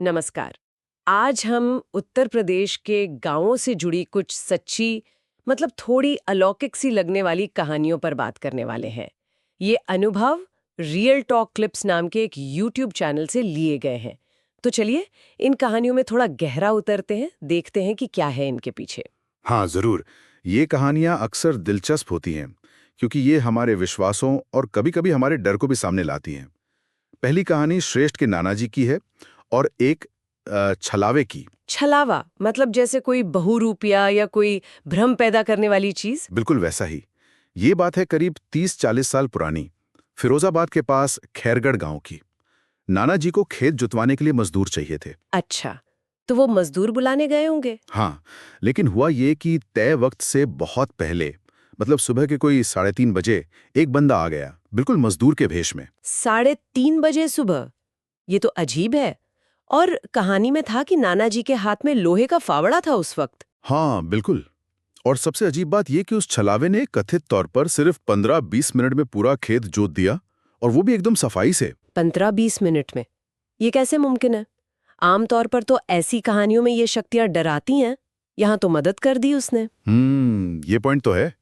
नमस्कार। आज हम उत्तर प्रदेश के गांवों से जुड़ी कुछ सच्ची मतलब थोड़ी अलौकिक सी लगने वाली कहानियों पर बात करने वाले हैं। ये अनुभव रियल टॉक क्लिप्स नाम के एक यूट्यूब चैनल से लिए गए हैं। तो चलिए इन कहानियों में थोड़ा गहरा उतरते हैं, देखते हैं कि क्या है इनके पीछे। हाँ, जरूर। ये कहानियां अक्सर दिलचस्प होती हैं क्योंकि ये हमारे विश्वासों और कभी-कभी हमारे डर को भी सामने लाती हैं। पहली कहानी श्रेष्ठ के नाना जी की है और एक छलावे की। छलावा मतलब जैसे कोई बहुरूपिया या कोई भ्रम पैदा करने वाली चीज। बिल्कुल वैसा ही। ये बात है करीब 30-40 साल पुरानी, फिरोजाबाद के पास खैरगढ़ गांव की। नाना जी को खेत जुतवाने के लिए मजदूर चाहिए थे। अच्छा, तो वो मजदूर बुलाने गए होंगे। हाँ, लेकिन हुआ ये कि तय वक्त से बहुत पहले, मतलब सुबह के कोई 3:30 बजे, एक बंदा आ गया, बिल्कुल मजदूर के भेष में। 3:30 बजे सुबह? ये तो अजीब है। और कहानी में था कि नाना जी के हाथ में लोहे का फावड़ा था उस वक्त। हाँ, बिल्कुल। और सबसे अजीब बात यह कि उस छलावे ने कथित तौर पर सिर्फ 15-20 मिनट में पूरा खेत जोत दिया, और वो भी एकदम सफाई से। 15-20 मिनट में? ये कैसे मुमकिन है? आमतौर पर तो ऐसी कहानियों में ये शक्तियां डराती हैं। यहाँ तो मदद कर दी उसने। ये पॉइंट तो है।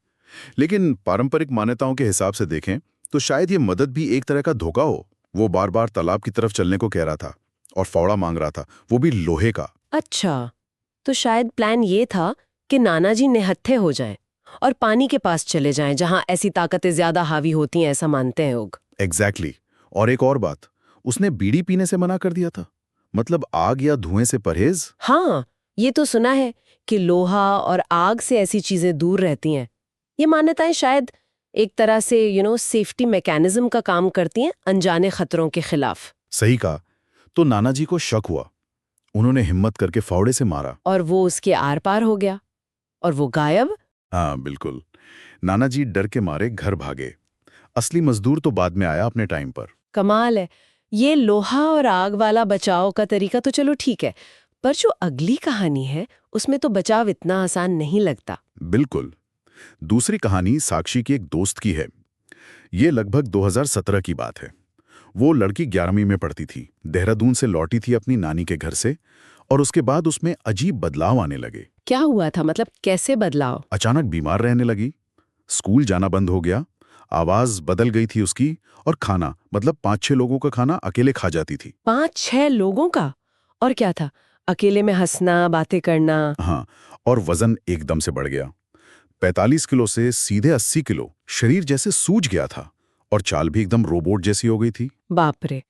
लेकिन पारंपरिक मान्यताओं के हिसाब से देखें तो शायद ये मदद भी एक तरह का धोखा हो। वो बार बार तालाब की तरफ चलने को कह रहा था और फावड़ा मांग रहा था, वो भी लोहे का। अच्छा, तो शायद प्लान ये था कि नाना जी निहत्थे हो जाएं और पानी के पास चले जाएं जहां ऐसी ताकतें ज्यादा हावी होती हैं, ऐसा मानते हैं लोग। एग्जैक्टली। और एक और बात, उसने बीड़ी पीने से मना कर दिया था, मतलब आग या धुएं से परहेज। हाँ, ये तो सुना है कि लोहा और आग से ऐसी चीजें दूर रहती हैं। ये मान्यताएं शायद एक तरह से सेफ्टी मैकेनिज्म का काम करती हैं अनजाने खतरों के खिलाफ। सही कहा। तो नाना जी को शक हुआ। उन्होंने हिम्मत करके फावड़े से मारा। और वो उसके आर पार हो गया और वो गायब। हाँ, बिल्कुल। नाना जी डर के मारे घर भागे। असली मजदूर तो बाद में आया अपने टाइम पर। कमाल है। ये लोहा और आग वाला बचाव का तरीका तो चलो ठीक है, पर जो अगली कहानी है उसमें तो बचाव इतना आसान नहीं लगता। बिल्कुल। दूसरी कहानी साक्षी की एक दोस्त की है। ये लगभग 2017 की बात है। वो लड़की 11वीं में पढ़ती थी, देहरादून से लौटी थी अपनी नानी के घर से, और उसके बाद उसमें अजीब बदलाव आने लगे। क्या हुआ था, मतलब कैसे बदलाव? अचानक बीमार रहने लगी, स्कूल जाना बंद हो गया, आवाज बदल गई थी उसकी, और खाना, मतलब 5-6 लोगों का खाना अकेले खा जाती थी। 5-6 लोगों का? और क्या था? अकेले में हंसना, बातें करना? हाँ, और वजन एकदम से बढ़ गया। 45 किलो से सीधे 80 किलो, शरीर जैसे सूज गया था, और चाल भी एकदम रोबोट जैसी हो गई थी। बाप रे।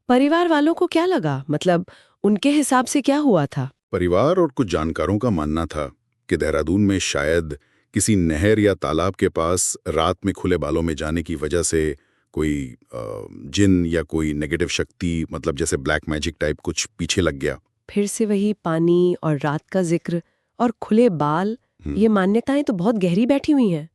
परिवार वालों को क्या लगा, मतलब उनके हिसाब से क्या हुआ था? परिवार और कुछ जानकारों का मानना था कि देहरादून में शायद किसी नहर या तालाब के पास रात में खुले बालों में जाने की वजह से कोई जिन या कोई नेगेटिव शक्ति, मतलब जैसे ब्लैक मैजिक टाइप कुछ पीछे लग गया। फिर से वही पानी और रात का जिक्र और खुले बाल। ये मान्यताएं तो बहुत गहरी बैठी हुई हैं।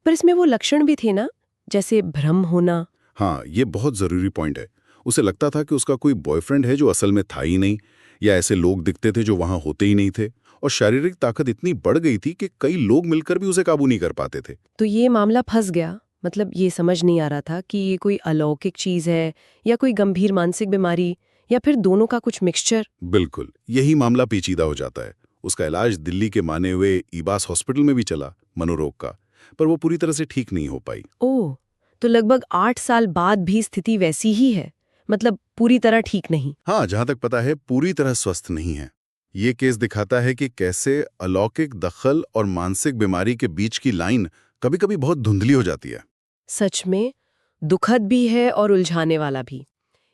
पर इसमें वो लक्षण भी थे ना, जैसे भ्रम होना। हाँ, ये बहुत जरूरी पॉइंट है। उसे लगता था कि उसका कोई बॉयफ्रेंड है जो असल में था ही नहीं, या ऐसे लोग दिखते थे जो वहां होते ही नहीं थे, और शारीरिक ताकत इतनी बढ़ गई थी कि कई लोग मिलकर भी उसे काबू नहीं कर पाते थे। तो ये मामला फंस गया। मतलब ये समझ नहीं आ रहा था कि ये कोई अलौकिक चीज है या कोई गंभीर मानसिक बीमारी, या फिर दोनों का कुछ मिक्सचर। बिल्कुल, यही मामला पेचीदा हो जाता है। उसका इलाज दिल्ली के माने हुए ईबास हॉस्पिटल में भी चला, मनोरोग का, पर वो पूरी तरह से ठीक नहीं हो पाई। ओह, तो लगभग 8 साल बाद भी स्थिति वैसी ही है, मतलब पूरी तरह ठीक नहीं। हाँ, जहां तक पता है पूरी तरह स्वस्थ नहीं है। ये केस दिखाता है कि कैसे अलौकिक दखल और मानसिक बीमारी के बीच की लाइन कभी-कभी बहुत धुंधली हो जाती है। सच में दुखद भी है और उलझाने वाला भी।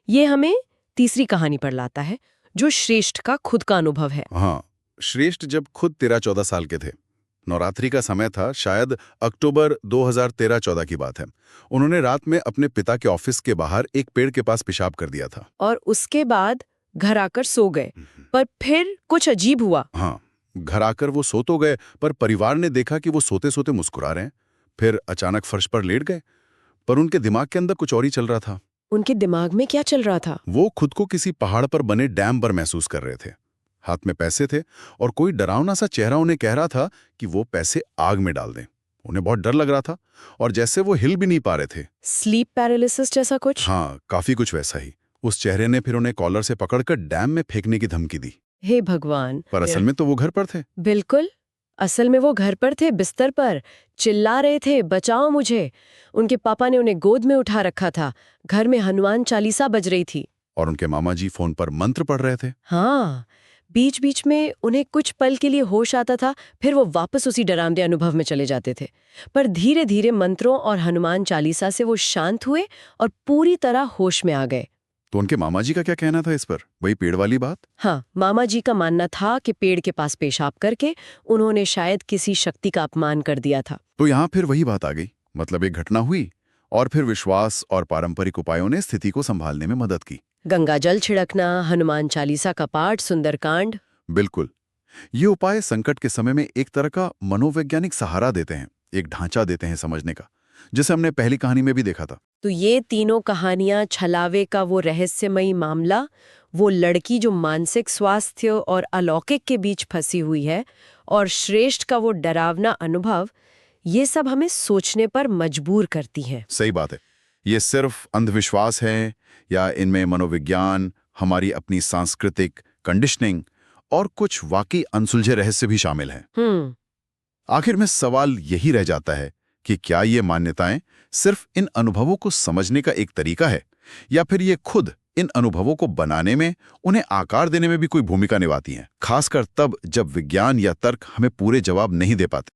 ये हमें तीसरी कहानी पर लाता है, जो श्रेष्ठ का खुद का अनुभव है। हाँ, श्रेष्ठ जब खुद 13-14 साल के थे, नवरात्रि का समय था, शायद अक्टूबर 2013-14 की बात है। उन्होंने रात में अपने पिता के ऑफिस के बाहर एक पेड़ के पास पेशाब कर दिया था। और उसके बाद घर आकर सो गए, पर फिर कुछ अजीब हुआ। हाँ, घर आकर वो सो तो गए, पर परिवार ने देखा कि वो सोते सोते मुस्कुरा रहे हैं। फिर अचानक फर्श पर लेट गए, पर उनके दिमाग के अंदर कुछ और ही चल रहा था। उनके दिमाग में क्या चल रहा था? वो खुद को किसी पहाड़ पर बने डैम पर महसूस कर रहे थे। हाथ में पैसे थे, और कोई डरावना सा चेहरा उन्हें कह रहा था कि वो पैसे आग में डाल दें। उन्हें बहुत डर लग रहा था, और जैसे वो हिल भी नहीं पा रहे थे। स्लीप पैरालिसिस जैसा कुछ? हाँ, काफी कुछ वैसा ही। उस चेहरे ने फिर उन्हें कॉलर से पकड़कर डैम में फेंकने की धमकी दी। हे भगवान। पर असल में तो वो घर पर थे। बिल्कुल, असल में वो घर पर थे, बिस्तर पर चिल्ला रहे थे, बचाओ मुझे। उनके पापा ने उन्हें गोद में उठा रखा था। घर में हनुमान चालीसा बज रही थी। और उनके मामा जी फोन पर मंत्र पढ़ रहे थे। हाँ, बीच बीच में उन्हें कुछ पल के लिए होश आता था, फिर वो वापस उसी डरावने अनुभव में चले जाते थे। पर धीरे धीरे मंत्रों और हनुमान चालीसा से वो शांत हुए और पूरी तरह होश में आ गए। तो उनके मामा जी का क्या कहना था इस पर? वही पेड़ वाली बात? हाँ, मामा जी का मानना था कि पेड़ के पास पेशाब करके उन्होंने शायद किसी शक्ति का अपमान कर दिया था। तो यहाँ फिर वही बात आ गई, मतलब एक घटना हुई और फिर विश्वास और पारंपरिक उपायों ने स्थिति को संभालने में मदद की। गंगा जल छिड़कना, हनुमान चालीसा का पाठ, सुंदरकांड। बिल्कुल, ये उपाय संकट के समय में एक तरह का मनोवैज्ञानिक सहारा देते हैं, एक ढांचा देते हैं समझने का, जिसे हमने पहली कहानी में भी देखा था। तो ये तीनों कहानियां, छलावे का वो रहस्यमयी मामला, वो लड़की जो मानसिक स्वास्थ्य और अलौकिक के बीच फंसी हुई है, और श्रेष्ठ का वो डरावना अनुभव, ये सब हमें सोचने पर मजबूर करती हैं। सही बात है। ये सिर्फ अंधविश्वास है या इनमें मनोविज्ञान, हमारी अपनी सांस्कृतिक कंडीशनिंग और कुछ वाकई अनसुलझे रहस्य भी शामिल हैं? आखिर में सवाल यही रह जाता है कि क्या ये मान्यताएं सिर्फ इन अनुभवों को समझने का एक तरीका है, या फिर ये खुद इन अनुभवों को बनाने में, उन्हें आकार देने में भी कोई भूमिका निभाती हैं, खासकर तब जब विज्ञान या तर्क हमें पूरे जवाब नहीं दे पाते।